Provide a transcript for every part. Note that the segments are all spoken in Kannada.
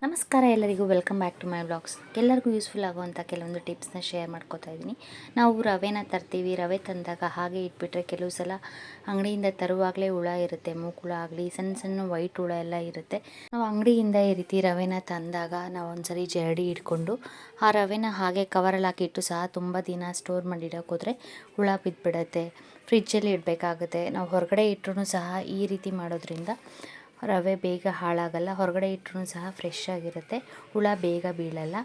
ನಮಸ್ಕಾರ ಎಲ್ಲರಿಗೂ, welcome back to my vlogs. ಎಲ್ಲರಿಗೂ ಯೂಸ್ಫುಲ್ ಆಗುವಂಥ ಕೆಲವೊಂದು ಟಿಪ್ಸ್ನ ಶೇರ್ ಮಾಡ್ಕೋತಾ ಇದ್ದೀನಿ. ನಾವು ರವೆನ ತರ್ತೀವಿ, ರವೆ ತಂದಾಗ ಹಾಗೆ ಇಟ್ಬಿಟ್ರೆ ಕೆಲವು ಸಲ ಅಂಗಡಿಯಿಂದ ತರುವಾಗಲೇ ಹುಳ ಇರುತ್ತೆ, ಮೂಕುಳ ಆಗಲಿ ಸಣ್ಣ ಸಣ್ಣ ವೈಟ್ ಹುಳ ಎಲ್ಲ ಇರುತ್ತೆ. ನಾವು ಅಂಗಡಿಯಿಂದ ಈ ರೀತಿ ರವೆನ ತಂದಾಗ ನಾವು ಒಂದ್ಸರಿ ಜರಡಿ ಇಟ್ಕೊಂಡು ಆ ರವೆನ ಹಾಗೆ ಕವರಲ್ಲಿ ಹಾಕಿಟ್ಟು ಸಹ ತುಂಬ ದಿನ ಸ್ಟೋರ್ ಮಾಡಿ ಇಡೋಕ್ಕೋದ್ರೆ ಹುಳ ಬಿದ್ದುಬಿಡುತ್ತೆ. ಫ್ರಿಜ್ಜಲ್ಲಿ ಇಡಬೇಕಾಗುತ್ತೆ. ನಾವು ಹೊರಗಡೆ ಇಟ್ಟರೂ ಸಹ ಈ ರೀತಿ ಮಾಡೋದ್ರಿಂದ ರವೆ ಬೇಗ ಹಾಳಾಗಲ್ಲ, ಹೊರಗಡೆ ಇಟ್ಟರೂ ಸಹ ಫ್ರೆಶ್ ಆಗಿರುತ್ತೆ, ಹುಳ ಬೇಗ ಬೀಳಲ್ಲ.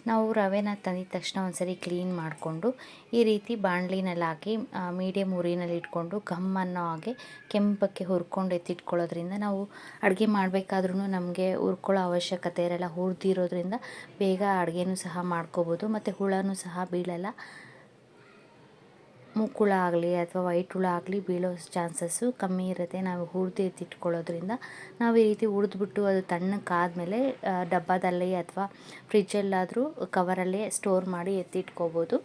ನಾವು ರವೆನ ತಂದಿದ ತಕ್ಷಣ ಒಂದ್ಸರಿ ಕ್ಲೀನ್ ಮಾಡಿಕೊಂಡು ಈ ರೀತಿ ಬಾಣಲಿನಲ್ಲಿ ಹಾಕಿ ಮೀಡಿಯಮ್ ಉರಿನಲ್ಲಿ ಇಟ್ಕೊಂಡು ಘಮ್ ಅನ್ನೋ ಹಾಗೆ ಕೆಂಪಕ್ಕೆ ಹುರ್ಕೊಂಡು ಎತ್ತಿಟ್ಕೊಳ್ಳೋದ್ರಿಂದ ನಾವು ಅಡುಗೆ ಮಾಡಬೇಕಾದ್ರೂ ನಮಗೆ ಹುರ್ಕೊಳ್ಳೋ ಅವಶ್ಯಕತೆ ಇರಲ್ಲ. ಹುರಿದಿರೋದ್ರಿಂದ ಬೇಗ ಅಡುಗೆನೂ ಸಹ ಮಾಡ್ಕೋಬೋದು ಮತ್ತು ಹುಳನೂ ಸಹ ಬೀಳಲ್ಲ. ಮೂಕುಳ ಆಗಲಿ ಅಥವಾ ವೈಟ್ ಹುಳ ಆಗಲಿ ಬೀಳೋ ಚಾನ್ಸಸ್ಸು ಕಮ್ಮಿ ಇರುತ್ತೆ ನಾವು ಹುರಿದು ಎತ್ತಿಟ್ಕೊಳ್ಳೋದ್ರಿಂದ. ನಾವು ಈ ರೀತಿ ಹುರಿದ್ಬಿಟ್ಟು ಅದು ತಣ್ಣಕ್ಕಾದಮೇಲೆ ಡಬ್ಬದಲ್ಲಿ ಅಥವಾ ಫ್ರಿಜ್ಜಲ್ಲಾದರೂ ಕವರಲ್ಲೇ ಸ್ಟೋರ್ ಮಾಡಿ ಎತ್ತಿಟ್ಕೋಬೋದು.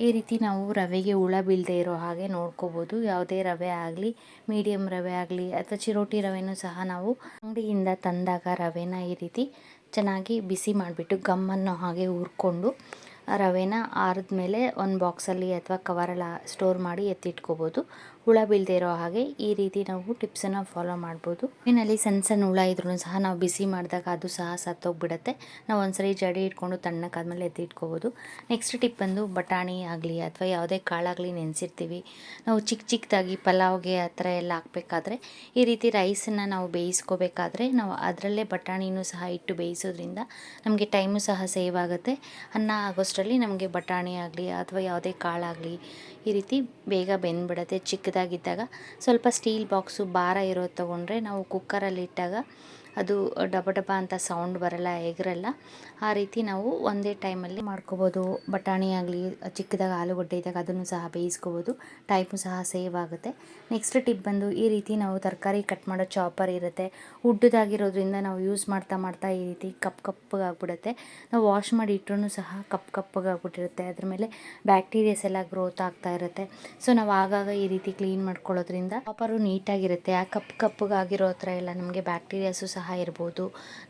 ಈ ರೀತಿ ನಾವು ರವೆಗೆ ಹುಳ ಬೀಳದೆ ಇರೋ ಹಾಗೆ ನೋಡ್ಕೋಬೋದು. ಯಾವುದೇ ರವೆ ಆಗಲಿ, ಮೀಡಿಯಮ್ ರವೆ ಆಗಲಿ ಅಥವಾ ಚಿರೋಟಿ ರವೆನೂ ಸಹ ನಾವು ಅಂಗಡಿಯಿಂದ ತಂದಾಗ ರವೆನ ಈ ರೀತಿ ಚೆನ್ನಾಗಿ ಬಿಸಿ ಮಾಡಿಬಿಟ್ಟು ಗಮ್ ಅನ್ನೋ ಹಾಗೆ ಹುರ್ಕೊಂಡು ರವೆನ ಆರಿದ ಮೇಲೆ ಒಂದು ಬಾಕ್ಸಲ್ಲಿ ಅಥವಾ ಕವರಲ್ಲಿ ಸ್ಟೋರ್ ಮಾಡಿ ಎತ್ತಿಟ್ಕೋಬೋದು. ಹುಳ ಬೀಳದೆ ಇರೋ ಹಾಗೆ ಈ ರೀತಿ ನಾವು ಟಿಪ್ಸನ್ನು ಫಾಲೋ ಮಾಡ್ಬೋದು. ಮೀನಲ್ಲಿ ಸಣ್ಣ ಸಣ್ಣ ಹುಳ ಇದ್ರೂ ಸಹ ನಾವು ಬಿಸಿ ಮಾಡಿದಾಗ ಅದು ಸಹ ಸತ್ತೋಗ್ಬಿಡುತ್ತೆ. ನಾವು ಒಂದ್ಸರಿ ಜಡಿ ಇಟ್ಕೊಂಡು ತಣ್ಣಕ್ಕಾದ್ಮೇಲೆ ಎತ್ತಿಟ್ಕೋಬೋದು. ನೆಕ್ಸ್ಟ್ ಟಿಪ್ ಬಂದು ಬಟಾಣಿ ಆಗಲಿ ಅಥವಾ ಯಾವುದೇ ಕಾಳಾಗಲಿ ನೆನೆಸಿರ್ತೀವಿ, ನಾವು ಚಿಕ್ಕ ಚಿಕ್ಕದಾಗಿ ಪಲಾವ್ಗೆ ಆ ಥರ ಎಲ್ಲ ಹಾಕಬೇಕಾದ್ರೆ ಈ ರೀತಿ ರೈಸನ್ನು ನಾವು ಬೇಯಿಸ್ಕೋಬೇಕಾದ್ರೆ ನಾವು ಅದರಲ್ಲೇ ಬಟಾಣಿನೂ ಸಹ ಇಟ್ಟು ಬೇಯಿಸೋದ್ರಿಂದ ನಮಗೆ ಟೈಮು ಸಹ ಸೇವ್ ಆಗುತ್ತೆ. ಅನ್ನ ಆಗೋಷ್ಟರಲ್ಲಿ ನಮಗೆ ಬಟಾಣಿ ಆಗಲಿ ಅಥವಾ ಯಾವುದೇ ಕಾಳಾಗಲಿ ಈ ರೀತಿ ಬೇಗ ಬೆಂದ್ಬಿಡುತ್ತೆ. ಚಿಕ್ಕದಾಗಿದ್ದಾಗ ಸ್ವಲ್ಪ ಸ್ಟೀಲ್ ಬಾಕ್ಸು ಭಾರ ಇರೋದು ತೊಗೊಂಡ್ರೆ ನಾವು ಕುಕ್ಕರಲ್ಲಿ ಇಟ್ಟಾಗ ಅದು ಡಬ ಡಬ ಅಂತ ಸೌಂಡ್ ಬರಲ್ಲ, ಎಗರಲ್ಲ. ಆ ರೀತಿ ನಾವು ಒಂದೇ ಟೈಮಲ್ಲಿ ಮಾಡ್ಕೋಬೋದು. ಬಟಾಣಿ ಆಗಲಿ ಚಿಕ್ಕದಾಗಿ ಆಲೂಗಡ್ಡೆ ಇದ್ದಾಗ ಅದನ್ನು ಸಹ ಬೇಯಿಸ್ಕೋಬೋದು, ಟೈಮು ಸಹ ಸೇವ್ ಆಗುತ್ತೆ. ನೆಕ್ಸ್ಟ್ ಟಿಪ್ ಬಂದು ಈ ರೀತಿ ನಾವು ತರಕಾರಿ ಕಟ್ ಮಾಡೋ ಚಾಪರ್ ಇರುತ್ತೆ, ಉಡ್ಡದಾಗಿರೋದ್ರಿಂದ ನಾವು ಯೂಸ್ ಮಾಡ್ತಾ ಮಾಡ್ತಾ ಈ ರೀತಿ ಕಪ್ಪಗಾಗ್ಬಿಡುತ್ತೆ. ನಾವು ವಾಶ್ ಮಾಡಿ ಇಟ್ಟರೂ ಸಹ ಕಪ್ಪಗಾಗ್ಬಿಟ್ಟಿರುತ್ತೆ, ಅದ್ರ ಮೇಲೆ ಬ್ಯಾಕ್ಟೀರಿಯಾಸ್ ಎಲ್ಲ ಗ್ರೋತ್ ಆಗ್ತಾ ಇರುತ್ತೆ. ಸೊ ನಾವು ಆಗಾಗ ಈ ರೀತಿ ಕ್ಲೀನ್ ಮಾಡ್ಕೊಳ್ಳೋದ್ರಿಂದ ಚಾಪರು ನೀಟಾಗಿರುತ್ತೆ. ಆ ಕಪ್ಪಗಾಗಿರೋ ಹತ್ರ ಎಲ್ಲ ನಮಗೆ ಬ್ಯಾಕ್ಟೀರಿಯಾಸು ಸಹ ಇರ್ಬೋದು,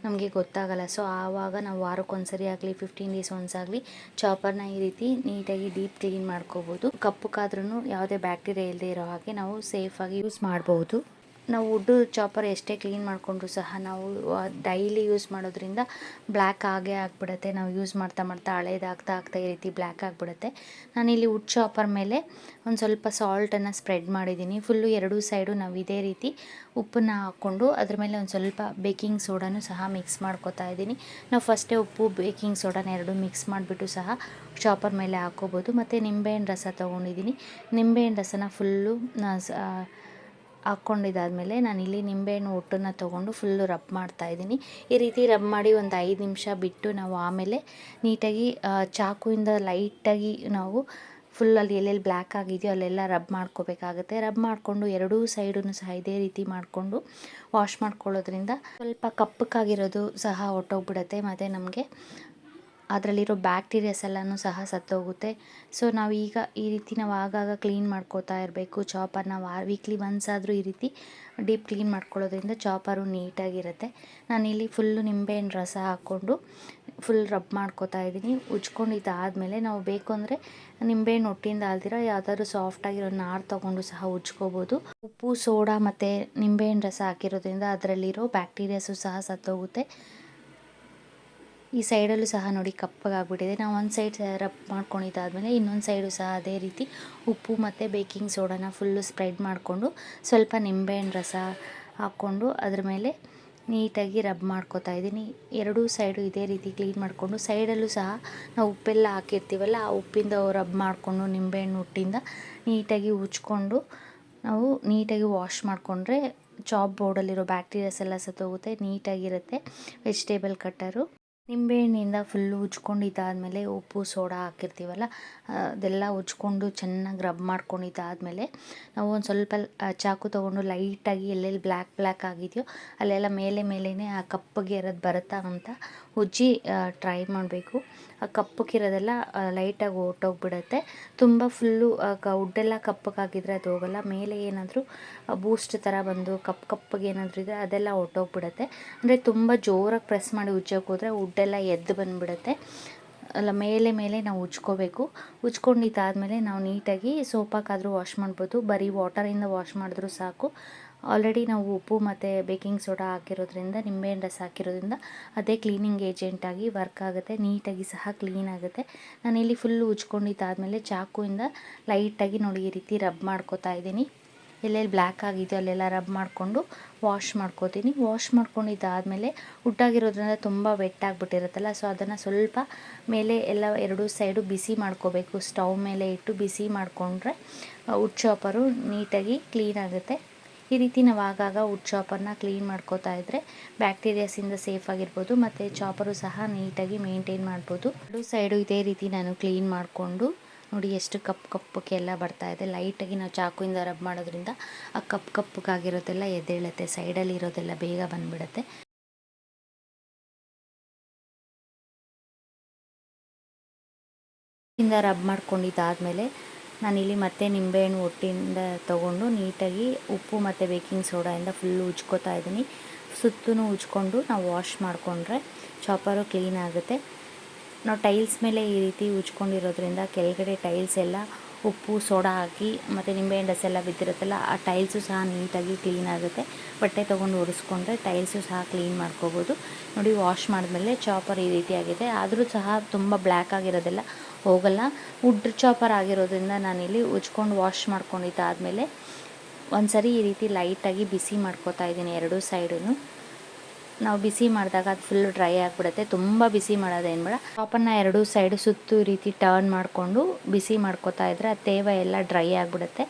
ನಮಗೆ ಗೊತ್ತಾಗಲ್ಲ. ಸೊ ಆವಾಗ ನಾವು ವಾರಕ್ಕೊಂದ್ಸರಿ ಆಗಲಿ 15 ಡೇಸ್ ಒನ್ಸ್ ಆಗಲಿ ಚಾಪರ್ನ ಈ ರೀತಿ ನೀಟಾಗಿ ಡೀಪ್ ಕ್ಲೀನ್ ಮಾಡ್ಕೋಬೋದು. ಕಪ್ಪಗಾದ್ರೂ ಯಾವುದೇ ಬ್ಯಾಕ್ಟೀರಿಯಾ ಇಲ್ಲದೆ ಇರೋ ಹಾಗೆ ನಾವು ಸೇಫಾಗಿ ಯೂಸ್ ಮಾಡ್ಬೋದು. ನಾವು ವುಡ್ಡು ಚಾಪರ್ ಎಷ್ಟೇ ಕ್ಲೀನ್ ಮಾಡಿಕೊಂಡ್ರೂ ಸಹ ನಾವು ಡೈಲಿ ಯೂಸ್ ಮಾಡೋದ್ರಿಂದ ಬ್ಲ್ಯಾಕ್ ಆಗೇ ಆಗಿಬಿಡುತ್ತೆ. ನಾವು ಯೂಸ್ ಮಾಡ್ತಾ ಮಾಡ್ತಾ ಹಳೇದಾಗ್ತಾ ಆಗ್ತಾ ಈ ರೀತಿ ಬ್ಲ್ಯಾಕ್ ಆಗಿಬಿಡುತ್ತೆ. ನಾನಿಲ್ಲಿ ವುಡ್ ಚಾಪರ್ ಮೇಲೆ ಒಂದು ಸ್ವಲ್ಪ ಸಾಲ್ಟನ್ನು ಸ್ಪ್ರೆಡ್ ಮಾಡಿದ್ದೀನಿ. ಫುಲ್ಲು ಎರಡೂ ಸೈಡು ನಾವು ಇದೇ ರೀತಿ ಉಪ್ಪನ್ನು ಹಾಕ್ಕೊಂಡು ಅದ್ರ ಮೇಲೆ ಒಂದು ಸ್ವಲ್ಪ ಬೇಕಿಂಗ್ ಸೋಡಾನು ಸಹ ಮಿಕ್ಸ್ ಮಾಡ್ಕೊತಾ ಇದ್ದೀನಿ. ನಾವು ಫಸ್ಟೇ ಉಪ್ಪು ಬೇಕಿಂಗ್ ಸೋಡಾನ ಎರಡೂ ಮಿಕ್ಸ್ ಮಾಡಿಬಿಟ್ಟು ಸಹ ಚಾಪರ್ ಮೇಲೆ ಹಾಕ್ಕೋಬೋದು. ಮತ್ತು ನಿಂಬೆಹಣ್ಣು ರಸ ತೊಗೊಂಡಿದ್ದೀನಿ. ನಿಂಬೆಹಣ್ಣು ರಸನ ಫುಲ್ಲು ಹಾಕ್ಕೊಂಡಿದ್ದಾದಮೇಲೆ ನಾನಿಲ್ಲಿ ನಿಂಬೆಹಣ್ಣು ಒಟ್ಟನ್ನು ತೊಗೊಂಡು ಫುಲ್ಲು ರಬ್ ಮಾಡ್ತಾಯಿದ್ದೀನಿ. ಈ ರೀತಿ ರಬ್ ಮಾಡಿ ಒಂದು 5 ನಿಮಿಷ ಬಿಟ್ಟು ನಾವು ಆಮೇಲೆ ನೀಟಾಗಿ ಚಾಕುವಿಂದ ಲೈಟಾಗಿ ನಾವು ಫುಲ್ಲಲ್ಲಿ ಎಲ್ಲೆಲ್ಲಿ ಬ್ಲ್ಯಾಕ್ ಆಗಿದೆಯೋ ಅಲ್ಲೆಲ್ಲ ರಬ್ ಮಾಡ್ಕೋಬೇಕಾಗುತ್ತೆ. ರಬ್ ಮಾಡಿಕೊಂಡು ಎರಡೂ ಸೈಡೂ ಸಹ ಇದೇ ರೀತಿ ಮಾಡಿಕೊಂಡು ವಾಶ್ ಮಾಡ್ಕೊಳ್ಳೋದ್ರಿಂದ ಸ್ವಲ್ಪ ಕಪ್ಪಕ್ಕಾಗಿರೋದು ಸಹ ಹೊರ್ಟೋಗ್ಬಿಡುತ್ತೆ ಮತ್ತು ನಮಗೆ ಅದರಲ್ಲಿರೋ ಬ್ಯಾಕ್ಟೀರಿಯಾಸ್ ಎಲ್ಲನೂ ಸಹ ಸತ್ತೋಗುತ್ತೆ. ಸೊ ನಾವೀಗ ಈ ರೀತಿ ನಾವು ಆಗಾಗ ಕ್ಲೀನ್ ಮಾಡ್ಕೋತಾ ಇರಬೇಕು ಚಾಪರ್ನ. ವೀಕ್ಲಿ ಒನ್ಸ್ ಆದರೂ ಈ ರೀತಿ ಡೀಪ್ ಕ್ಲೀನ್ ಮಾಡ್ಕೊಳ್ಳೋದ್ರಿಂದ ಚಾಪರು ನೀಟಾಗಿರುತ್ತೆ. ನಾನಿಲ್ಲಿ ಫುಲ್ಲು ನಿಂಬೆಹಣ್ಣು ರಸ ಹಾಕ್ಕೊಂಡು ಫುಲ್ ರಬ್ ಮಾಡ್ಕೋತಾ ಇದ್ದೀನಿ. ಉಜ್ಕೊಂಡಿದ್ದಾದಮೇಲೆ ನಾವು ಬೇಕು ಅಂದರೆ ನಿಂಬೆಹಣ್ಣು ಒಟ್ಟಿಂದ ಅಲ್ದಿರ ಯಾವುದಾದ್ರೂ ಸಾಫ್ಟಾಗಿರೋ ನಾರು ತೊಗೊಂಡು ಸಹ ಉಜ್ಕೋಬೋದು. ಉಪ್ಪು, ಸೋಡಾ ಮತ್ತು ನಿಂಬೆಹಣ್ಣು ರಸ ಹಾಕಿರೋದ್ರಿಂದ ಅದರಲ್ಲಿರೋ ಬ್ಯಾಕ್ಟೀರಿಯಾಸು ಸಹ ಸತ್ತೋಗುತ್ತೆ. ಈ ಸೈಡಲ್ಲೂ ಸಹ ನೋಡಿ ಕಪ್ಪಗಾಗ್ಬಿಟ್ಟಿದೆ. ನಾವು ಒಂದು ಸೈಡ್ ರಬ್ ಮಾಡ್ಕೊಂಡಿದ್ದಾದಮೇಲೆ ಇನ್ನೊಂದು ಸೈಡು ಸಹ ಅದೇ ರೀತಿ ಉಪ್ಪು ಮತ್ತು ಬೇಕಿಂಗ್ ಸೋಡಾನ ಫುಲ್ಲು ಸ್ಪ್ರೆಡ್ ಮಾಡಿಕೊಂಡು ಸ್ವಲ್ಪ ನಿಂಬೆಹಣ್ಣು ರಸ ಹಾಕ್ಕೊಂಡು ಅದ್ರ ಮೇಲೆ ನೀಟಾಗಿ ರಬ್ ಮಾಡ್ಕೋತಾ ಇದ್ದೀನಿ. ಎರಡೂ ಸೈಡು ಇದೇ ರೀತಿ ಕ್ಲೀನ್ ಮಾಡಿಕೊಂಡು ಸೈಡಲ್ಲೂ ಸಹ ನಾವು ಉಪ್ಪೆಲ್ಲ ಹಾಕಿರ್ತೀವಲ್ಲ ಆ ಉಪ್ಪಿಂದ ರಬ್ ಮಾಡಿಕೊಂಡು ನಿಂಬೆಹಣ್ಣು ಒಟ್ಟಿಂದ ನೀಟಾಗಿ ಉಜ್ಕೊಂಡು ನಾವು ನೀಟಾಗಿ ವಾಶ್ ಮಾಡಿಕೊಂಡ್ರೆ ಚಾಪ್ ಬೋರ್ಡಲ್ಲಿರೋ ಬ್ಯಾಕ್ಟೀರಿಯಾಸ್ ಎಲ್ಲ ಸತ್ತೋಗುತ್ತೆ, ನೀಟಾಗಿರುತ್ತೆ. ವೆಜಿಟೇಬಲ್ ಕಟ್ಟರು ನಿಂಬೆಹಣ್ಣಿಂದ ಫುಲ್ಲು ಉಜ್ಕೊಂಡಿದ್ದಾದಮೇಲೆ ಉಪ್ಪು, ಸೋಡಾ ಹಾಕಿರ್ತೀವಲ್ಲ ಅದೆಲ್ಲ ಉಜ್ಕೊಂಡು ಚೆನ್ನಾಗಿ ರಬ್ ಮಾಡ್ಕೊಂಡಿದ್ದಾದಮೇಲೆ ನಾವು ಒಂದು ಸ್ವಲ್ಪ ಚಾಕು ತೊಗೊಂಡು ಲೈಟಾಗಿ ಎಲ್ಲೆಲ್ಲಿ ಬ್ಲ್ಯಾಕ್ ಆಗಿದೆಯೋ ಅಲ್ಲೆಲ್ಲ ಮೇಲೆ ಮೇಲೇ ಆ ಕಪ್ಪಗೆ ಇರೋದು ಬರುತ್ತಾ ಅಂತ ಉಜ್ಜಿ ಟ್ರೈ ಮಾಡಬೇಕು. ಆ ಕಪ್ಪಕ್ಕಿರೋದೆಲ್ಲ ಲೈಟಾಗಿ ಹೊರ್ಟೋಗ್ಬಿಡುತ್ತೆ. ತುಂಬ ಫುಲ್ಲು ಉಡ್ಡೆಲ್ಲ ಕಪ್ಪಗಾಗಿದ್ರೆ ಅದು ಹೋಗಲ್ಲ. ಮೇಲೆ ಏನಾದರೂ ಬೂಸ್ಟ್ ಥರ ಬಂದು ಕಪ್ಪಗೆ ಏನಾದರೂ ಇದ್ದರೆ ಅದೆಲ್ಲ ಹೊರ್ಟೋಗ್ಬಿಡುತ್ತೆ. ಅಂದರೆ ತುಂಬ ಜೋರಾಗಿ ಪ್ರೆಸ್ ಮಾಡಿ ಉಜ್ಜೋಕೆ ಹೋದರೆ ಉಡ್ಡೆಲ್ಲ ಎದ್ದು ಬಂದುಬಿಡುತ್ತೆ. ಅಲ್ಲ, ಮೇಲೆ ನಾವು ಉಜ್ಕೋಬೇಕು. ಉಜ್ಕೊಂಡಿದ್ದಾದಮೇಲೆ ನಾವು ನೀಟಾಗಿ ಸೋಪಾಕಾದರೂ ವಾಶ್ ಮಾಡ್ಬೋದು. ಬರೀ ವಾಟರಿಂದ ವಾಶ್ ಮಾಡಿದ್ರೂ ಸಾಕು. ಆಲ್ರೆಡಿ ನಾವು ಉಪ್ಪು ಮತ್ತು ಬೇಕಿಂಗ್ ಸೋಡಾ ಹಾಕಿರೋದ್ರಿಂದ, ನಿಂಬೆಹಣ್ಣು ರಸ ಹಾಕಿರೋದ್ರಿಂದ ಅದೇ ಕ್ಲೀನಿಂಗ್ ಏಜೆಂಟಾಗಿ ವರ್ಕ್ ಆಗುತ್ತೆ. ನೀಟಾಗಿ ಸಹ ಕ್ಲೀನ್ ಆಗುತ್ತೆ. ನಾನಿಲ್ಲಿ ಫುಲ್ಲು ಉಜ್ಕೊಂಡಿದ್ದಾದಮೇಲೆ ಚಾಕುವಿಂದ ಲೈಟಾಗಿ ನೋಡಿ ಈ ರೀತಿ ರಬ್ ಮಾಡ್ಕೋತಾ ಇದ್ದೀನಿ. ಎಲ್ಲೆಲ್ಲಿ ಬ್ಲ್ಯಾಕ್ ಆಗಿದೆಯೋ ಅಲ್ಲೆಲ್ಲ ರಬ್ ಮಾಡಿಕೊಂಡು ವಾಶ್ ಮಾಡ್ಕೋತೀನಿ. ವಾಶ್ ಮಾಡ್ಕೊಂಡಿದ್ದಾದಮೇಲೆ ಉಟ್ಟಾಗಿರೋದ್ರಿಂದ ತುಂಬ ವೆಟ್ಟಾಗಿಬಿಟ್ಟಿರುತ್ತಲ್ಲ, ಸೊ ಅದನ್ನು ಸ್ವಲ್ಪ ಮೇಲೆ ಎಲ್ಲ ಎರಡೂ ಸೈಡು ಬಿಸಿ ಮಾಡ್ಕೋಬೇಕು. ಸ್ಟವ್ ಮೇಲೆ ಇಟ್ಟು ಬಿಸಿ ಮಾಡಿಕೊಂಡ್ರೆ ವುಡ್ ಚಾಪರು ನೀಟಾಗಿ ಕ್ಲೀನ್ ಆಗುತ್ತೆ. ಈ ರೀತಿ ನಾವು ಆಗಾಗ ವುಡ್ ಚಾಪರ್ನ ಕ್ಲೀನ್ ಮಾಡ್ಕೋತಾ ಇದ್ದರೆ ಬ್ಯಾಕ್ಟೀರಿಯಾಸಿಂದ ಸೇಫ್ ಆಗಿರ್ಬೋದು ಮತ್ತು ಚಾಪರು ಸಹ ನೀಟಾಗಿ ಮೇಂಟೈನ್ ಮಾಡ್ಬೋದು. ಎರಡೂ ಸೈಡು ಇದೇ ರೀತಿ ನಾನು ಕ್ಲೀನ್ ಮಾಡಿಕೊಂಡು ನೋಡಿ ಎಷ್ಟು ಕಪ್ಪಕ್ಕೆ ಎಲ್ಲ ಬರ್ತಾಯಿದೆ. ಲೈಟಾಗಿ ನಾವು ಚಾಕುವಿಂದ ರಬ್ ಮಾಡೋದ್ರಿಂದ ಆ ಕಪ್ಪಗಾಗಿರೋದೆಲ್ಲ ಎದ್ದೇಳುತ್ತೆ. ಸೈಡಲ್ಲಿ ಇರೋದೆಲ್ಲ ಬೇಗ ಬಂದುಬಿಡುತ್ತೆ. ಇಂದ ರಬ್ ಮಾಡ್ಕೊಂಡಿದ್ದಾದಮೇಲೆ ನಾನಿಲ್ಲಿ ಮತ್ತೆ ನಿಂಬೆಹಣ್ಣು ಒಟ್ಟಿಂದ ತೊಗೊಂಡು ನೀಟಾಗಿ ಉಪ್ಪು ಮತ್ತು ಬೇಕಿಂಗ್ ಸೋಡಾಯಿಂದ ಫುಲ್ಲು ಉಜ್ಕೋತಾ ಇದ್ದೀನಿ. ಸುತ್ತೂ ಉಜ್ಕೊಂಡು ನಾವು ವಾಶ್ ಮಾಡಿಕೊಂಡ್ರೆ ಚಾಪರು ಕ್ಲೀನ್ ಆಗುತ್ತೆ. ನಾವು ಟೈಲ್ಸ್ ಮೇಲೆ ಈ ರೀತಿ ಉಜ್ಕೊಂಡಿರೋದ್ರಿಂದ ಕೆಳಗಡೆ ಟೈಲ್ಸ್ ಎಲ್ಲ ಉಪ್ಪು ಸೋಡಾ ಹಾಕಿ ಮತ್ತು ನಿಂಬೆಹಣ್ಣು ರಸ ಎಲ್ಲ ಬಿದ್ದಿರುತ್ತಲ್ಲ, ಆ ಟೈಲ್ಸು ಸಹ ನೀಟಾಗಿ ಕ್ಲೀನ್ ಆಗುತ್ತೆ. ಬಟ್ಟೆ ತೊಗೊಂಡು ಒರೆಸ್ಕೊಂಡ್ರೆ ಟೈಲ್ಸು ಸಹ ಕ್ಲೀನ್ ಮಾಡ್ಕೋಬೋದು. ನೋಡಿ ವಾಶ್ ಮಾಡಿದ್ಮೇಲೆ ಚಾಪರ್ ಈ ರೀತಿ ಆಗಿದೆ. ಆದರೂ ಸಹ ತುಂಬ ಬ್ಲ್ಯಾಕ್ ಆಗಿರೋದೆಲ್ಲ ಹೋಗಲ್ಲ. ವುಡ್ ಚಾಪರ್ ಆಗಿರೋದ್ರಿಂದ ನಾನಿಲ್ಲಿ ಉಜ್ಕೊಂಡು ವಾಶ್ ಮಾಡ್ಕೊಂಡಿದ್ದಾದಮೇಲೆ ಒಂದು ಸರಿ ಈ ರೀತಿ ಲೈಟಾಗಿ ಬಿಸಿ ಮಾಡ್ಕೋತಾ ಇದ್ದೀನಿ ಎರಡೂ ಸೈಡೂ. ನಾವು ಬಿಸಿ ಮಾಡಿದಾಗ ಅದು ಫುಲ್ ಡ್ರೈ ಆಗಿಬಿಡುತ್ತೆ. ತುಂಬ ಬಿಸಿ ಮಾಡೋದೇನು ಬೇಡ. ಚಾಪನ್ನು ಎರಡೂ ಸೈಡು ಸುತ್ತು ಈ ರೀತಿ ಟರ್ನ್ ಮಾಡಿಕೊಂಡು ಬಿಸಿ ಮಾಡ್ಕೋತಾ ಇದ್ದರೆ ಆ ತೇವ ಎಲ್ಲ ಡ್ರೈ ಆಗಿಬಿಡುತ್ತೆ.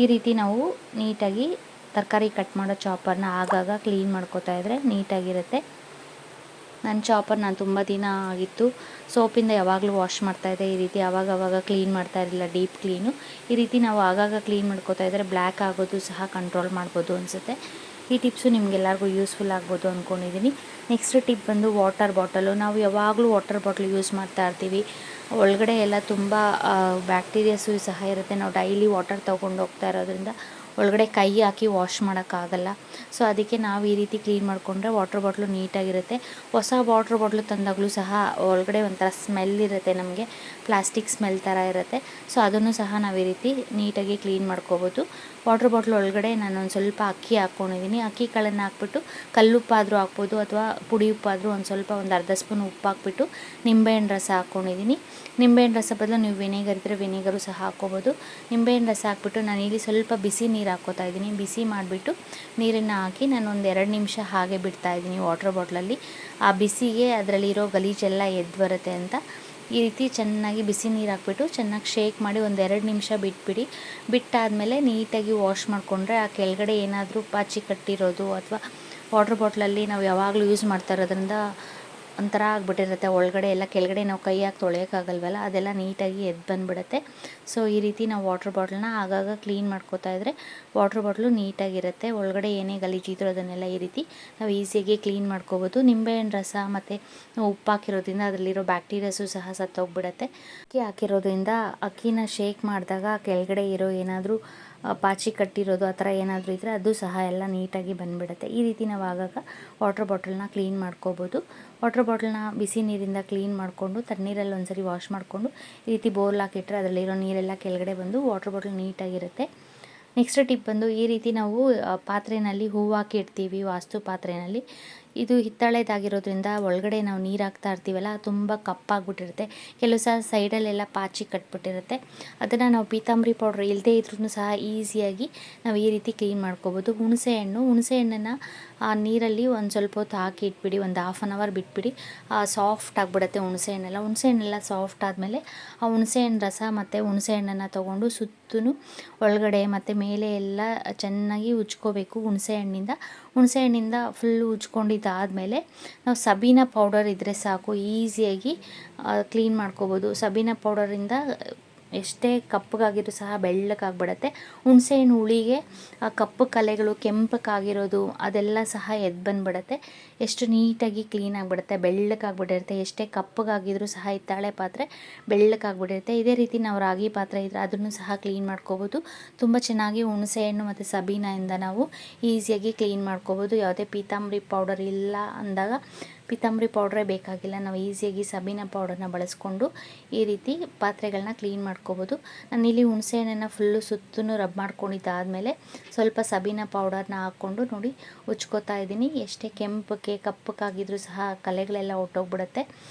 ಈ ರೀತಿ ನಾವು ನೀಟಾಗಿ ತರಕಾರಿ ಕಟ್ ಮಾಡೋ ಚಾಪರ್ನ ಆಗಾಗ ಕ್ಲೀನ್ ಮಾಡ್ಕೋತಾ ಇದ್ದರೆ ನೀಟಾಗಿರುತ್ತೆ. ನನ್ನ ಚಾಪರ್ ನಾನು ತುಂಬ ದಿನ ಆಗಿತ್ತು, ಸೋಪಿಂದ ಯಾವಾಗಲೂ ವಾಶ್ ಮಾಡ್ತಾಯಿದ್ದೆ. ಈ ರೀತಿ ಆವಾಗವಾಗ ಕ್ಲೀನ್ ಮಾಡ್ತಾ ಇರಲಿಲ್ಲ, ಡೀಪ್ ಕ್ಲೀನು. ಈ ರೀತಿ ನಾವು ಆಗಾಗ ಕ್ಲೀನ್ ಮಾಡ್ಕೋತಾ ಇದ್ದರೆ ಬ್ಲ್ಯಾಕ್ ಆಗೋದು ಸಹ ಕಂಟ್ರೋಲ್ ಮಾಡ್ಬೋದು ಅನಿಸುತ್ತೆ. ಈ ಟಿಪ್ಸು ನಿಮಗೆಲ್ಲರಿಗೂ ಯೂಸ್ಫುಲ್ ಆಗ್ಬೋದು ಅಂದ್ಕೊಂಡಿದ್ದೀನಿ. ನೆಕ್ಸ್ಟ್ ಟಿಪ್ ಬಂದು ವಾಟರ್ ಬಾಟಲು. ನಾವು ಯಾವಾಗಲೂ ವಾಟರ್ ಬಾಟ್ಲ್ ಯೂಸ್ ಮಾಡ್ತಾ ಇರ್ತೀವಿ. ಒಳಗಡೆ ಎಲ್ಲ ತುಂಬ ಬ್ಯಾಕ್ಟೀರಿಯಾಸು ಸಹ ಇರುತ್ತೆ. ನಾವು ಡೈಲಿ ವಾಟರ್ ತೊಗೊಂಡು ಹೋಗ್ತಾ ಇರೋದ್ರಿಂದ ಒಳಗಡೆ ಕೈ ಹಾಕಿ ವಾಶ್ ಮಾಡೋಕ್ಕಾಗಲ್ಲ. ಸೊ ಅದಕ್ಕೆ ನಾವು ಈ ರೀತಿ ಕ್ಲೀನ್ ಮಾಡಿಕೊಂಡ್ರೆ ವಾಟರ್ ಬಾಟ್ಲು ನೀಟಾಗಿರುತ್ತೆ. ಹೊಸ ವಾಟರ್ ಬಾಟ್ಲು ತಂದಾಗಲೂ ಸಹ ಒಳಗಡೆ ಒಂಥರ ಸ್ಮೆಲ್ ಇರುತ್ತೆ, ನಮಗೆ ಪ್ಲಾಸ್ಟಿಕ್ ಸ್ಮೆಲ್ ಥರ ಇರುತ್ತೆ. ಸೊ ಅದನ್ನು ಸಹ ನಾವು ಈ ರೀತಿ ನೀಟಾಗಿ ಕ್ಲೀನ್ ಮಾಡ್ಕೋಬೋದು. ವಾಟರ್ ಬಾಟ್ಲ್ ಒಳಗಡೆ ನಾನು ಒಂದು ಸ್ವಲ್ಪ ಅಕ್ಕಿ ಹಾಕ್ಕೊಂಡಿದ್ದೀನಿ. ಅಕ್ಕಿ ಕಾಳನ್ನು ಹಾಕ್ಬಿಟ್ಟು ಕಲ್ಲುಪ್ಪಾದರೂ ಹಾಕ್ಬೋದು ಅಥವಾ ಪುಡಿ ಉಪ್ಪಾದರೂ ಒಂದು ಅರ್ಧ ಸ್ಪೂನ್ ಉಪ್ಪು ಹಾಕ್ಬಿಟ್ಟು ನಿಂಬೆಹಣ್ಣು ರಸ ಹಾಕ್ಕೊಂಡಿದ್ದೀನಿ. ನಿಂಬೆಹಣ್ಣು ರಸ ಬದಲು ನೀವು ವಿನೆಗರ್ ಇದ್ದರೆ ವಿನೆಗರು ಸಹ ಹಾಕ್ಕೋಬೋದು. ನಿಂಬೆಹಣ್ಣು ರಸ ಹಾಕ್ಬಿಟ್ಟು ನಾನಿಲ್ಲಿ ಸ್ವಲ್ಪ ಬಿಸಿ ನೀರು ಹಾಕ್ಕೋತಾ ಇದ್ದೀನಿ. ಬಿಸಿ ಮಾಡಿಬಿಟ್ಟು ನೀರನ್ನು ಹಾಕಿ ನಾನು ಒಂದು 2 ನಿಮಿಷ ಹಾಗೆ ಬಿಡ್ತಾಯಿದ್ದೀನಿ ವಾಟರ್ ಬಾಟ್ಲಲ್ಲಿ. ಆ ಬಿಸಿಗೆ ಅದರಲ್ಲಿರೋ ಗಲೀಜೆಲ್ಲ ಎದ್ದು ಬರುತ್ತೆ ಅಂತ ಈ ರೀತಿ ಚೆನ್ನಾಗಿ ಬಿಸಿ ನೀರು ಹಾಕ್ಬಿಟ್ಟು ಚೆನ್ನಾಗಿ ಶೇಕ್ ಮಾಡಿ ಒಂದು 2 ನಿಮಿಷ ಬಿಟ್ಬಿಡಿ. ಬಿಟ್ಟಾದಮೇಲೆ ನೀಟಾಗಿ ವಾಶ್ ಮಾಡಿಕೊಂಡ್ರೆ ಆ ಕೆಳಗಡೆ ಏನಾದರೂ ಪಾಚಿ ಕಟ್ಟಿರೋದು ಅಥವಾ ವಾಟರ್ ಬಾಟ್ಲಲ್ಲಿ ನಾವು ಯಾವಾಗಲೂ ಯೂಸ್ ಮಾಡ್ತಾ ಇರೋದ್ರಿಂದ ಒಂಥರ ಆಗಿಬಿಟ್ಟಿರುತ್ತೆ. ಒಳಗಡೆ ಎಲ್ಲ ಕೆಳಗಡೆ ನಾವು ಕೈ ಹಾಕಿ ತೊಳೆಯೋಕ್ಕಾಗಲ್ವಲ್ಲ, ಅದೆಲ್ಲ ನೀಟಾಗಿ ಎದ್ದು ಬಂದುಬಿಡುತ್ತೆ. ಸೊ ಈ ರೀತಿ ನಾವು ವಾಟರ್ ಬಾಟ್ಲನ್ನ ಆಗಾಗ ಕ್ಲೀನ್ ಮಾಡ್ಕೋತಾ ಇದ್ದರೆ ವಾಟರ್ ಬಾಟ್ಲು ನೀಟಾಗಿರುತ್ತೆ. ಒಳಗಡೆ ಏನೇ ಗಲೀಜಿದ್ರೂ ಅದನ್ನೆಲ್ಲ ಈ ರೀತಿ ನಾವು ಈಸಿಯಾಗಿ ಕ್ಲೀನ್ ಮಾಡ್ಕೋಬೋದು. ನಿಂಬೆಹಣ್ಣು ರಸ ಮತ್ತು ಉಪ್ಪು ಹಾಕಿರೋದ್ರಿಂದ ಅದರಲ್ಲಿರೋ ಬ್ಯಾಕ್ಟೀರಿಯಾಸು ಸಹ ಸತ್ತೋಗ್ಬಿಡುತ್ತೆ. ಅಕ್ಕಿ ಹಾಕಿರೋದ್ರಿಂದ ಅಕ್ಕಿನ ಶೇಕ್ ಮಾಡಿದಾಗ ಕೆಳಗಡೆ ಇರೋ ಏನಾದರೂ ಪಾಚಿ ಕಟ್ಟಿರೋದು ಆ ಥರ ಏನಾದರೂ ಇದ್ದರೆ ಅದು ಸಹ ಎಲ್ಲ ನೀಟಾಗಿ ಬಂದುಬಿಡುತ್ತೆ. ಈ ರೀತಿ ನಾವು ಆಗಾಗ ವಾಟರ್ ಬಾಟಲ್ನ ಕ್ಲೀನ್ ಮಾಡ್ಕೋಬೋದು. ವಾಟರ್ ಬಾಟಲ್ನ ಬಿಸಿ ನೀರಿಂದ ಕ್ಲೀನ್ ಮಾಡಿಕೊಂಡು ತಣ್ಣೀರಲ್ಲಿ ಒಂದ್ಸರಿ ವಾಶ್ ಮಾಡಿಕೊಂಡು ಈ ರೀತಿ ಬೋಲ್ ಹಾಕಿಟ್ರೆ ಅದರಲ್ಲಿರೋ ನೀರೆಲ್ಲ ಕೆಳಗಡೆ ಬಂದು ವಾಟರ್ ಬಾಟಲ್ ನೀಟಾಗಿರುತ್ತೆ. ನೆಕ್ಸ್ಟ್ ಟಿಪ್ ಬಂದು ಈ ರೀತಿ ನಾವು ಪಾತ್ರೆಯಲ್ಲಿ ಹೂವು ಹಾಕಿ ಇಡ್ತೀವಿ, ವಾಸ್ತು ಪಾತ್ರೆಯಲ್ಲಿ. ಇದು ಹಿತ್ತಾಳೆದಾಗಿರೋದ್ರಿಂದ ಒಳಗಡೆ ನಾವು ನೀರು ಹಾಕ್ತಾ ಇರ್ತೀವಲ್ಲ ತುಂಬ ಕಪ್ಪಾಗಿಬಿಟ್ಟಿರುತ್ತೆ. ಕೆಲವು ಸಹ ಸೈಡಲ್ಲೆಲ್ಲ ಪಾಚಿ ಕಟ್ಬಿಟ್ಟಿರುತ್ತೆ. ಅದನ್ನು ನಾವು ಪೀತಾಂಬರಿ ಪೌಡ್ರ್ ಇಲ್ಲದೇ ಇದ್ರೂ ಸಹ ಈಸಿಯಾಗಿ ನಾವು ಈ ರೀತಿ ಕ್ಲೀನ್ ಮಾಡ್ಕೋಬೋದು. ಹುಣಸೆಹಣ್ಣನ್ನು ಆ ನೀರಲ್ಲಿ ಒಂದು ಸ್ವಲ್ಪ ಹೊತ್ತು ಹಾಕಿ ಇಟ್ಬಿಡಿ, ಒಂದು 1/2 ಅವರ್ ಬಿಟ್ಬಿಡಿ. ಸಾಫ್ಟ್ ಆಗಿಬಿಡುತ್ತೆ ಹುಣಸೆಹಣ್ಣೆಲ್ಲ ಸಾಫ್ಟ್ ಆದಮೇಲೆ ಆ ಹುಣಸೆಹಣ್ಣು ರಸ ಮತ್ತು ಹುಣಸೆಹಣ್ಣನ್ನು ತೊಗೊಂಡು ಸುತ್ತೂ ಒಳಗಡೆ ಮತ್ತು ಮೇಲೆ ಎಲ್ಲ ಚೆನ್ನಾಗಿ ಉಜ್ಕೋಬೇಕು. ಹುಣಸೆಹಣ್ಣಿಂದ ಫುಲ್ಲು ಉಜ್ಕೊಂಡಿದ್ದಾದಮೇಲೆ ನಾವು ಸಬೀನಾ ಪೌಡರ್ ಇದ್ದರೆ ಸಾಕು, ಈಸಿಯಾಗಿ ಕ್ಲೀನ್ ಮಾಡ್ಕೋಬೋದು. ಸಬೀನಾ ಪೌಡರಿಂದ ಎಷ್ಟೇ ಕಪ್ಪಗಾಗಿದ್ರು ಸಹ ಬೆಳ್ಳಗಾಗ್ಬಿಡತ್ತೆ. ಹುಣಸೆಹಣ್ಣು ಹುಳಿಗೆ ಆ ಕಪ್ಪು ಕಲೆಗಳು ಕೆಂಪಕ್ಕಾಗಿರೋದು ಅದೆಲ್ಲ ಸಹ ಎದ್ದು ಬಂದುಬಿಡತ್ತೆ. ಎಷ್ಟು ನೀಟಾಗಿ ಕ್ಲೀನ್ ಆಗಿಬಿಡುತ್ತೆ, ಬೆಳ್ಳಕ್ಕಾಗ್ಬಿಟ್ಟಿರುತ್ತೆ. ಎಷ್ಟೇ ಕಪ್ಪಗಾಗಿದ್ರು ಸಹ ಹಿತ್ತಾಳೆ ಪಾತ್ರೆ ಬೆಳ್ಳಕ್ಕಾಗ್ಬಿಟ್ಟಿರುತ್ತೆ. ಇದೇ ರೀತಿ ನಾವು ರಾಗಿ ಪಾತ್ರೆ ಇದ್ದರೆ ಅದನ್ನು ಸಹ ಕ್ಲೀನ್ ಮಾಡ್ಕೋಬೋದು. ತುಂಬ ಚೆನ್ನಾಗಿ ಹುಣಸೆಹಣ್ಣು ಮತ್ತು ಸಬೀನಾಯಿಂದ ನಾವು ಈಸಿಯಾಗಿ ಕ್ಲೀನ್ ಮಾಡ್ಕೋಬೋದು. ಯಾವುದೇ ಪೀತಾಂಬರಿ ಪೌಡರ್ ಇಲ್ಲ ಅಂದಾಗ ಪೀತಾಂಬರಿ ಪೌಡ್ರೇ ಬೇಕಾಗಿಲ್ಲ, ನಾವು ಈಸಿಯಾಗಿ ಸಬೀನಾ ಪೌಡರ್ನ ಬಳಸ್ಕೊಂಡು ಈ ರೀತಿ ಪಾತ್ರೆಗಳನ್ನ ಕ್ಲೀನ್ ಮಾಡ್ಕೋಬೋದು. ನಾನಿಲ್ಲಿ ಹುಣಸೆಹಣ್ಣನ್ನು ಫುಲ್ಲು ಸುತ್ತೂ ರಬ್ ಮಾಡ್ಕೊಂಡಿದ್ದಾದಮೇಲೆ ಸ್ವಲ್ಪ ಸಬೀನಾ ಪೌಡರ್ನ ಹಾಕ್ಕೊಂಡು ನೋಡಿ ಉಜ್ಕೋತಾ ಇದ್ದೀನಿ. ಎಷ್ಟೇ ಕೆಂಪಕ್ಕೆ ಕಪ್ಪಕ್ಕಾಗಿದ್ರೂ ಸಹ ಕಲೆಗಳೆಲ್ಲ ಹೊಟ್ಟೋಗ್ಬಿಡುತ್ತೆ.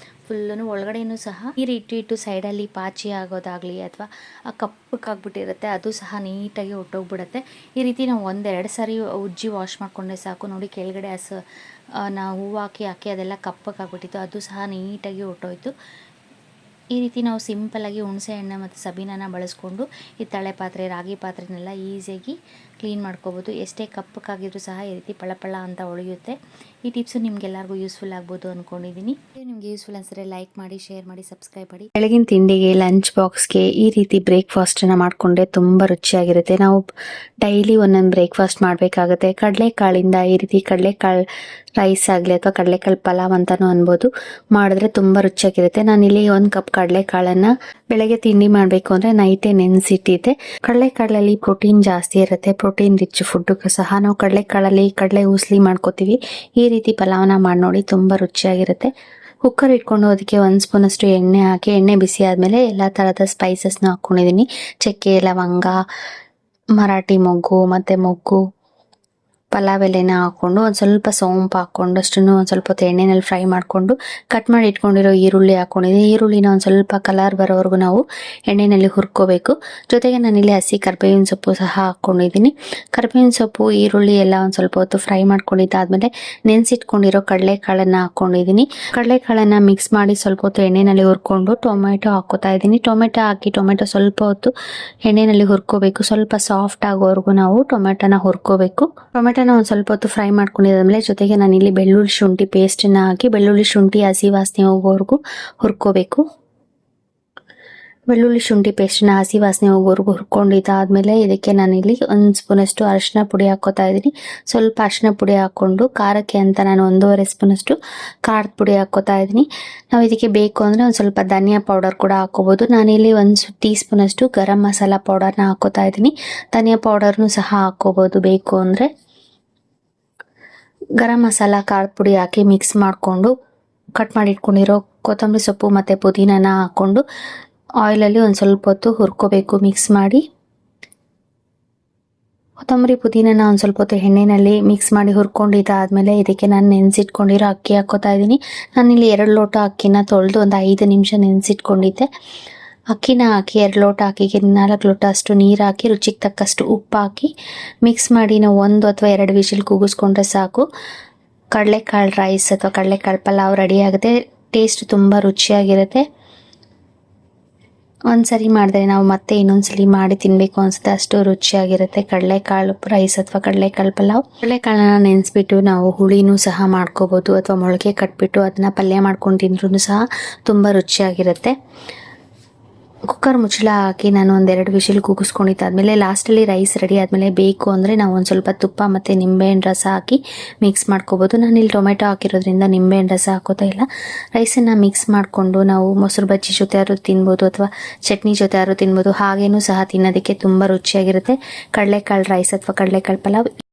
ಫುಲ್ಲೂ ಒಳಗಡೆಯೂ ಸಹ ನೀರು ಇಟ್ಟು ಸೈಡಲ್ಲಿ ಪಾಚಿ ಆಗೋದಾಗಲಿ ಅಥವಾ ಆ ಕಪ್ಪಕ್ಕಾಗ್ಬಿಟ್ಟಿರುತ್ತೆ ಅದು ಸಹ ನೀಟಾಗಿ ಹೊಟ್ಟೋಗ್ಬಿಡುತ್ತೆ. ಈ ರೀತಿ ನಾವು 1-2 ಸಾರಿ ಉಜ್ಜಿ ವಾಶ್ ಮಾಡಿಕೊಂಡ್ರೆ ಸಾಕು. ನೋಡಿ ಕೆಳಗಡೆ ನಾವು ಹೂವು ಹಾಕಿ ಅದೆಲ್ಲ ಕಪ್ಪಕ್ಕಾಗ್ಬಿಟ್ಟಿತ್ತು, ಅದು ಸಹ ನೀಟಾಗಿ ಹೊಟ್ಟೋಯ್ತು. ಈ ರೀತಿ ನಾವು ಸಿಂಪಲ್ಲಾಗಿ ಹುಣಸೆಹಣ್ಣು ಮತ್ತು ಸಬೀನಾನ ಬಳಸ್ಕೊಂಡು ಹಿತ್ತಾಳೆ ಪಾತ್ರೆ ರಾಗಿ ಪಾತ್ರೆನೆಲ್ಲ ಈಸಿಯಾಗಿ ಕ್ಲೀನ್ ಮಾಡ್ಕೋಬೋದು. ಎಷ್ಟೇ ಕಪ್ಪಕ್ಕಾಗಿದ್ರೂ ಸಹ ಈ ರೀತಿ ಪಳಪಳ ಅಂತ ಹೊಳೆಯುತ್ತೆ. ಈ ಟಿಪ್ಸು ನಿಮಗೆಲ್ಲರಿಗೂ ಯೂಸ್ಫುಲ್ ಆಗ್ಬೋದು ಅಂದ್ಕೊಂಡಿದ್ದೀನಿ. ನಿಮಗೆ ಯೂಸ್ಫುಲ್ ಅನಿಸಿದ್ರೆ ಲೈಕ್ ಮಾಡಿ, ಶೇರ್ ಮಾಡಿ, ಸಬ್ಸ್ಕ್ರೈಬ್ ಮಾಡಿ. ಬೆಳಗಿನ ತಿಂಡಿಗೆ ಲಂಚ್ ಬಾಕ್ಸ್ಗೆ ಈ ರೀತಿ ಬ್ರೇಕ್ಫಾಸ್ಟನ್ನು ಮಾಡಿಕೊಂಡ್ರೆ ತುಂಬ ರುಚಿಯಾಗಿರುತ್ತೆ. ನಾವು ಡೈಲಿ ಒಂದೊಂದು ಬ್ರೇಕ್ಫಾಸ್ಟ್ ಮಾಡಬೇಕಾಗುತ್ತೆ. ಕಡಲೆಕಾಳಿಂದ ಈ ರೀತಿ ಕಡಲೆಕಾಳು ರೈಸ್ ಆಗಲಿ ಅಥವಾ ಕಡಲೆಕಾಳು ಪಲಾವ್ ಅಂತಲೂ ಅನ್ಬೋದು, ಮಾಡಿದ್ರೆ ತುಂಬ ರುಚಿಯಾಗಿರುತ್ತೆ. ನಾನಿಲ್ಲಿ 1 ಕಪ್ ಕಡಲೆಕಾಳನ್ನು ಬೆಳಗ್ಗೆ ತಿಂಡಿ ಮಾಡಬೇಕು ಅಂದರೆ ನೈಟೇ ನೆನೆಸಿಟ್ಟಿದ್ದೆ. ಕಡಲೆಕಾಳಲ್ಲಿ ಪ್ರೋಟೀನ್ ಜಾಸ್ತಿ ಇರುತ್ತೆ. ಪ್ರೋಟೀನ್ ರಿಚ್ ಫುಡ್ಡು ಸಹ ನಾವು ಕಡಲೆಕಾಳಲ್ಲಿ ಕಡಲೆ ಉಸ್ಲಿ ಮಾಡ್ಕೋತೀವಿ. ಈ ರೀತಿ ಪಲಾವ್ನ ಮಾಡಿ ನೋಡಿ, ತುಂಬ ರುಚಿಯಾಗಿರುತ್ತೆ. ಕುಕ್ಕರ್ ಇಟ್ಕೊಂಡು ಅದಕ್ಕೆ 1 ಸ್ಪೂನಷ್ಟು ಎಣ್ಣೆ ಹಾಕಿ, ಎಣ್ಣೆ ಬಿಸಿ ಆದಮೇಲೆ ಎಲ್ಲ ಥರದ ಸ್ಪೈಸಸ್ನ ಹಾಕ್ಕೊಂಡಿದ್ದೀನಿ. ಚಕ್ಕೆ, ಲವಂಗ, ಮರಾಠಿ ಮೊಗ್ಗು ಮತ್ತು ಮೊಗ್ಗು, ಪಲಾವ್ ಎಲೆನ ಹಾಕ್ಕೊಂಡು ಒಂದು ಸ್ವಲ್ಪ ಸೋಂಪು ಹಾಕ್ಕೊಂಡು ಅಷ್ಟನ್ನು ಒಂದು ಸ್ವಲ್ಪ ಹೊತ್ತು ಎಣ್ಣೆನಲ್ಲಿ ಫ್ರೈ ಮಾಡಿಕೊಂಡು ಕಟ್ ಮಾಡಿ ಇಟ್ಕೊಂಡಿರೋ ಈರುಳ್ಳಿ ಹಾಕ್ಕೊಂಡಿದ್ದೀನಿ. ಈರುಳ್ಳಿನ ಒಂದು ಸ್ವಲ್ಪ ಕಲರ್ ಬರೋವರೆಗೂ ನಾವು ಎಣ್ಣೆಯಲ್ಲಿ ಹುರ್ಕೋಬೇಕು. ಜೊತೆಗೆ ನಾನಿಲ್ಲಿ ಹಸಿ ಕರಿಬೇವಿನ ಸೊಪ್ಪು ಸಹ ಹಾಕ್ಕೊಂಡಿದ್ದೀನಿ. ಕರಿಬೇವಿನ ಸೊಪ್ಪು, ಈರುಳ್ಳಿ ಎಲ್ಲ ಒಂದು ಸ್ವಲ್ಪ ಹೊತ್ತು ಫ್ರೈ ಮಾಡ್ಕೊಂಡಿದ್ದಾದಮೇಲೆ ನೆನೆಸಿಟ್ಕೊಂಡಿರೋ ಕಡಲೆಕಾಳನ್ನು ಹಾಕ್ಕೊಂಡಿದ್ದೀನಿ. ಕಡಲೆಕಾಳನ್ನು ಮಿಕ್ಸ್ ಮಾಡಿ ಸ್ವಲ್ಪ ಹೊತ್ತು ಎಣ್ಣೆಯಲ್ಲಿ ಹುರ್ಕೊಂಡು ಟೊಮೆಟೊ ಹಾಕ್ಕೋತಾ ಇದ್ದೀನಿ. ಟೊಮೆಟೊ ಹಾಕಿ ಟೊಮೆಟೊ ಸ್ವಲ್ಪ ಹೊತ್ತು ಎಣ್ಣೆಯಲ್ಲಿ ಹುರ್ಕೋಬೇಕು. ಸ್ವಲ್ಪ ಸಾಫ್ಟ್ ಆಗೋವರೆಗೂ ನಾವು ಟೊಮೆಟೊನ ಹುರ್ಕೋಬೇಕು. ಟೊಮೆಟೊನ ಒಂದು ಸ್ವಲ್ಪ ಹೊತ್ತು ಫ್ರೈ ಮಾಡ್ಕೊಂಡಿದ್ದಾದ್ಮೇಲೆ ಜೊತೆಗೆ ನಾನಿಲ್ಲಿ ಬೆಳ್ಳುಳ್ಳಿ ಶುಂಠಿ ಪೇಸ್ಟನ್ನು ಹಾಕಿ ಬೆಳ್ಳುಳ್ಳಿ ಶುಂಠಿ ಹಸಿ ವಾಸನೆ ಹೋಗೋವರೆಗೂ ಹುರ್ಕೋಬೇಕು. ಬೆಳ್ಳುಳ್ಳಿ ಶುಂಠಿ ಪೇಸ್ಟನ್ನ ಹಸಿ ವಾಸನೆ ಹೋಗೋವರೆಗೂ ಹುರ್ಕೊಂಡಿದ್ದಾದಮೇಲೆ ಇದಕ್ಕೆ ನಾನಿಲ್ಲಿ 1 ಸ್ಪೂನಷ್ಟು ಅರಿಶಿನ ಪುಡಿ ಹಾಕ್ಕೋತಾ ಇದ್ದೀನಿ. ಸ್ವಲ್ಪ ಅರಿಶಿನ ಪುಡಿ ಹಾಕ್ಕೊಂಡು ಖಾರಕ್ಕೆ ಅಂತ ನಾನು 1.5 ಸ್ಪೂನಷ್ಟು ಖಾರದ ಪುಡಿ ಹಾಕ್ಕೋತಾ ಇದ್ದೀನಿ. ನಾವು ಇದಕ್ಕೆ ಬೇಕು ಅಂದರೆ ಒಂದು ಸ್ವಲ್ಪ ಧನಿಯಾ ಪೌಡರ್ ಕೂಡ ಹಾಕ್ಕೋಬೋದು. ನಾನಿಲ್ಲಿ 1 ಟೀ ಸ್ಪೂನಷ್ಟು ಗರಂ ಮಸಾಲ ಪೌಡರ್ನ ಹಾಕ್ಕೋತಾ ಇದ್ದೀನಿ. ಧನಿಯಾ ಪೌಡರ್ನು ಸಹ ಹಾಕ್ಕೋಬೋದು ಬೇಕು ಅಂದರೆ. ಗರಂ ಮಸಾಲ ಖಾರದ ಪುಡಿ ಹಾಕಿ ಮಿಕ್ಸ್ ಮಾಡಿಕೊಂಡು ಕಟ್ ಮಾಡಿ ಇಟ್ಕೊಂಡಿರೋ ಕೊತ್ತಂಬರಿ ಸೊಪ್ಪು ಮತ್ತು ಪುದೀನನ ಹಾಕ್ಕೊಂಡು ಆಯಿಲಲ್ಲಿ ಒಂದು ಸ್ವಲ್ಪ ಹೊತ್ತು ಹುರ್ಕೋಬೇಕು. ಮಿಕ್ಸ್ ಮಾಡಿ ಕೊತ್ತಂಬರಿ ಪುದೀನನ ಒಂದು ಸ್ವಲ್ಪ ಹೊತ್ತು ಎಣ್ಣೆಯಲ್ಲಿ ಮಿಕ್ಸ್ ಮಾಡಿ ಹುರ್ಕೊಂಡಿದ್ದಾದಮೇಲೆ ಇದಕ್ಕೆ ನಾನು ನೆನೆಸಿಟ್ಕೊಂಡಿರೋ ಅಕ್ಕಿ ಹಾಕ್ಕೋತಾ ಇದ್ದೀನಿ. ನಾನಿಲ್ಲಿ 2 ಲೋಟ ಅಕ್ಕಿನ ತೊಳೆದು ಒಂದು 5 ನಿಮಿಷ ನೆನೆಸಿಟ್ಕೊಂಡಿದ್ದೆ. ಅಕ್ಕಿನ ಹಾಕಿ 2 ಲೋಟ ಅಕ್ಕಿಗೆ 4 ಲೋಟ ಅಷ್ಟು ನೀರು ಹಾಕಿ ರುಚಿಗೆ ತಕ್ಕಷ್ಟು ಉಪ್ಪು ಹಾಕಿ ಮಿಕ್ಸ್ ಮಾಡಿ ನಾವು 1 ಅಥವಾ 2 ವಿಷಲ್ ಕೂಗಿಸ್ಕೊಂಡ್ರೆ ಸಾಕು. ಕಡಲೆಕಾಳು ರೈಸ್ ಅಥವಾ ಕಡಲೆಕಾಳು ಪಲಾವ್ ರೆಡಿ ಆಗುತ್ತೆ. ಟೇಸ್ಟ್ ತುಂಬ ರುಚಿಯಾಗಿರುತ್ತೆ. ಒಂದ್ಸರಿ ಮಾಡಿದ್ರೆ ನಾವು ಮತ್ತೆ ಇನ್ನೊಂದ್ಸಲಿ ಮಾಡಿ ತಿನ್ನಬೇಕು ಅನಿಸುತ್ತೆ, ಅಷ್ಟು ರುಚಿಯಾಗಿರುತ್ತೆ ಕಡಲೆಕಾಳು ರೈಸ್ ಅಥವಾ ಕಡಲೆಕಾಳು ಪಲಾವ್. ಕಡಲೆಕಾಳನ್ನ ನೆನೆಸ್ಬಿಟ್ಟು ನಾವು ಹುಳಿನೂ ಸಹ ಮಾಡ್ಕೋಬೋದು ಅಥವಾ ಮೊಳಕೆ ಕಟ್ಬಿಟ್ಟು ಅದನ್ನ ಪಲ್ಯ ಮಾಡ್ಕೊಂಡು ತಿಂದ್ರೂ ಸಹ ತುಂಬ ರುಚಿಯಾಗಿರುತ್ತೆ. ಕುಕ್ಕರ್ ಮುಚ್ಚಳ ಹಾಕಿ ನಾನು 1-2 ವಿಷಲ್ ಕೂಗಿಸ್ಕೊಂಡಿದ್ದಾದಮೇಲೆ ಲಾಸ್ಟಲ್ಲಿ ರೈಸ್ ರೆಡಿ ಆದಮೇಲೆ ಬೇಕು ಅಂದರೆ ನಾವು ಒಂದು ಸ್ವಲ್ಪ ತುಪ್ಪ ಮತ್ತು ನಿಂಬೆಹಣ್ಣು ರಸ ಹಾಕಿ ಮಿಕ್ಸ್ ಮಾಡ್ಕೋಬೋದು. ನಾನಿಲ್ಲಿ ಟೊಮೆಟೊ ಹಾಕಿರೋದ್ರಿಂದ ನಿಂಬೆಹಣ್ಣು ರಸ ಹಾಕೋತಾ ಇಲ್ಲ. ರೈಸನ್ನು ಮಿಕ್ಸ್ ಮಾಡಿಕೊಂಡು ನಾವು ಮೊಸರು ಬಜ್ಜಿ ಜೊತೆ ಆದ್ರೂ ತಿನ್ಬೋದು ಅಥವಾ ಚಟ್ನಿ ಜೊತೆ ಆದ್ರೂ ತಿನ್ಬೋದು. ಹಾಗೇನೂ ಸಹ ತಿನ್ನೋದಕ್ಕೆ ತುಂಬ ರುಚಿಯಾಗಿರುತ್ತೆ ಕಡಲೆಕಾಳು ರೈಸ್ ಅಥವಾ ಕಡಲೆಕಾಳು ಪಲಾವ್.